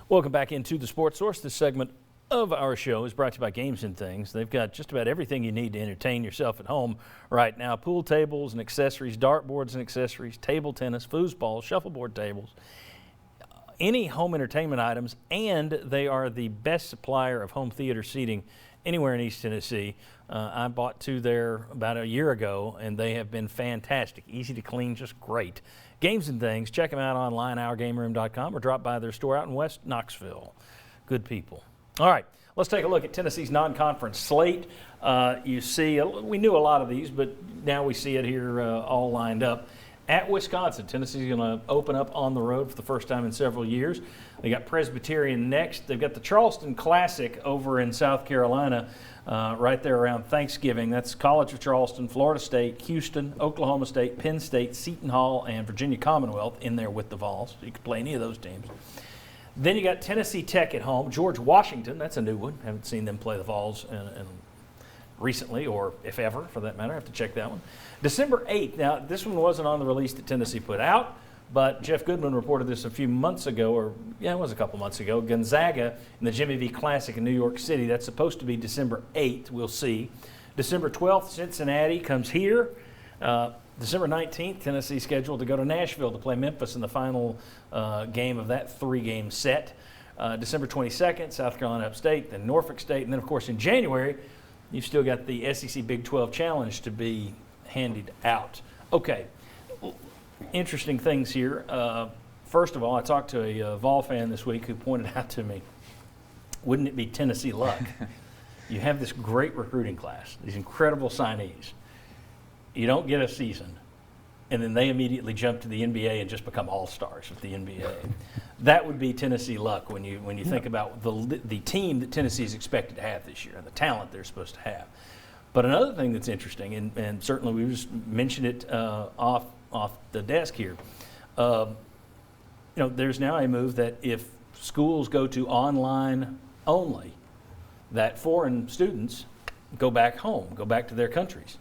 Welcome back into the Sports Source. This segment of our show is brought to you by Games and Things. They've got just about everything you need to entertain yourself at home right now. Pool tables and accessories, dartboards and accessories, table tennis, foosball, shuffleboard tables, any home entertainment items, and they are the best supplier of home theater seating anywhere in East Tennessee. I bought two there about a year ago, and they have been fantastic. Easy to clean, just great. Games and Things, check them out online, OurGameRoom.com, or drop by their store out in West Knoxville. Good people. All right, let's take a look at Tennessee's non-conference slate. You see, we knew a lot of these, but now we see it here all lined up. At Wisconsin, Tennessee's going to open up on the road for the first time in several years. They got Presbyterian next. They've got the Charleston Classic over in South Carolina right there around Thanksgiving. That's College of Charleston, Florida State, Houston, Oklahoma State, Penn State, Seton Hall, and Virginia Commonwealth in there with the Vols. You could play any of those teams. Then you got Tennessee Tech at home. George Washington, that's a new one. Haven't seen them play the Vols recently, or if ever, for that matter. I have to check that one. December 8th. Now, this one wasn't on the release that Tennessee put out, but Jeff Goodman reported this a few months ago, it was a couple months ago. Gonzaga in the Jimmy V Classic in New York City. That's supposed to be December 8th. We'll see. December 12th, Cincinnati comes here. December 19th, Tennessee scheduled to go to Nashville to play Memphis in the final game of that three-game set. December 22nd, South Carolina Upstate, then Norfolk State, and then, of course, in January, you've still got the SEC Big 12 Challenge to be handed out. Okay, interesting things here. First of all, I talked to a Vol fan this week who pointed out to me, wouldn't it be Tennessee luck? You have this great recruiting class, these incredible signees. You don't get a season, and then they immediately jump to the NBA and just become all-stars with the NBA. That would be Tennessee luck when you think about the team that Tennessee is expected to have this year and the talent they're supposed to have. But another thing that's interesting, and certainly we just mentioned it off the desk here, there's now a move that if schools go to online only, that foreign students go back home, go back to their countries.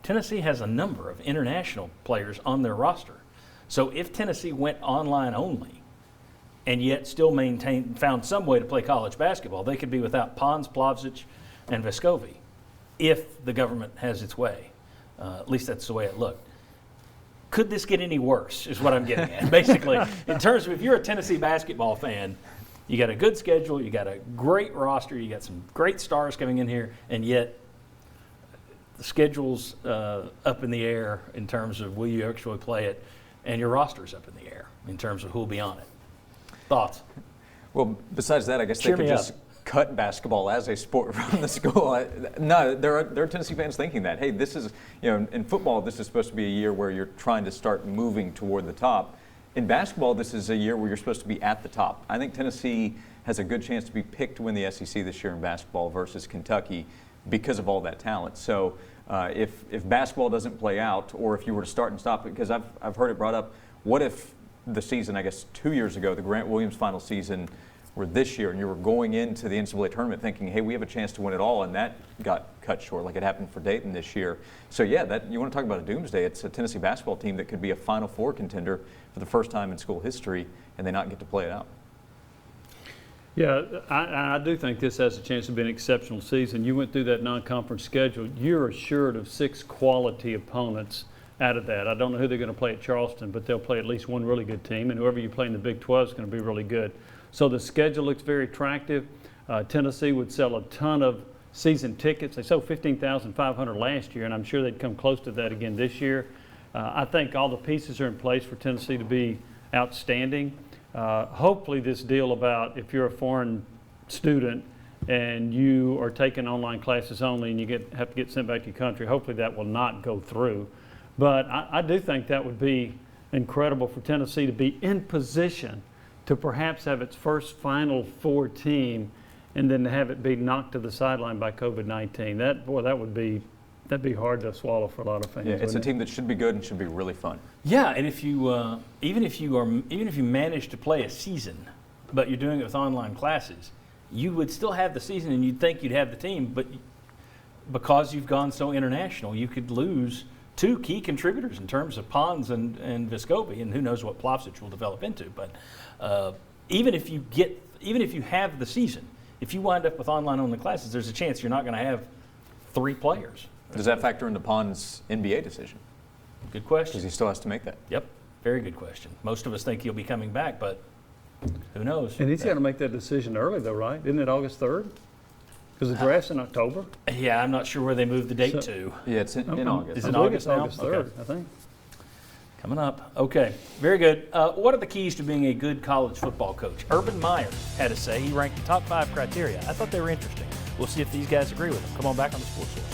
Tennessee has a number of international players on their roster. So if Tennessee went online only and yet still found some way to play college basketball, they could be without Pons, Plavsic, and Vescovi if the government has its way. At least that's the way it looked. Could this get any worse is what I'm getting at. Basically, in terms of if you're a Tennessee basketball fan, you got a good schedule, you got a great roster, you got some great stars coming in here, and yet the schedule's up in the air in terms of will you actually play it, and your roster's up in the air in terms of who'll be on it. Thoughts? Well, besides that, I guess they could just cut basketball as a sport from the school. No, there are Tennessee fans thinking that, hey, this is, in football, this is supposed to be a year where you're trying to start moving toward the top. In basketball, this is a year where you're supposed to be at the top. I think Tennessee has a good chance to be picked to win the SEC this year in basketball versus Kentucky because of all that talent. So if basketball doesn't play out, or if you were to start and stop, because I've heard it brought up, what if the season, I guess 2 years ago, the Grant Williams final season, were this year, and you were going into the NCAA tournament thinking, hey, we have a chance to win it all, and that got cut short like it happened for Dayton this year. So yeah, that you want to talk about a doomsday. It's a Tennessee basketball team that could be a Final Four contender for the first time in school history, and they not get to play it out. Yeah, I do think this has a chance to be an exceptional season. You went through that non-conference schedule. You're assured of 6 quality opponents out of that. I don't know who they're going to play at Charleston, but they'll play at least one really good team, and whoever you play in the Big 12 is going to be really good. So the schedule looks very attractive. Tennessee would sell a ton of season tickets. They sold 15,500 last year, and I'm sure they'd come close to that again this year. I think all the pieces are in place for Tennessee to be outstanding. Hopefully this deal about if you're a foreign student and you are taking online classes only and you have to get sent back to your country, hopefully that will not go through. But I do think that would be incredible for Tennessee to be in position to perhaps have its first Final Four team and then to have it be knocked to the sideline by COVID-19. That'd be hard to swallow for a lot of fans. Yeah, it's a team that should be good and should be really fun. Yeah, and if you even if you manage to play a season, but you're doing it with online classes, you would still have the season, and you'd think you'd have the team, but because you've gone so international, you could lose 2 key contributors in terms of Pons and Vescovi, and who knows what Plavsic will develop into. But even if you get even if you have the season, if you wind up with online-only classes, there's a chance you're not going to have 3 players. Does that factor into Pond's NBA decision? Good question. Because he still has to make that. Yep, very good question. Most of us think he'll be coming back, but who knows? And he's got to make that decision early, though, right? Isn't it August 3rd? Because the draft's in October. Yeah, I'm not sure where they moved the date So- to. Yeah, it's in August. Is I it believe August it's now? August Okay. 3rd, I think. Coming up. Okay, very good. What are the keys to being a good college football coach? Urban Meyer had to say he ranked the top 5 criteria. I thought they were interesting. We'll see if these guys agree with them. Come on back on the Sports Source.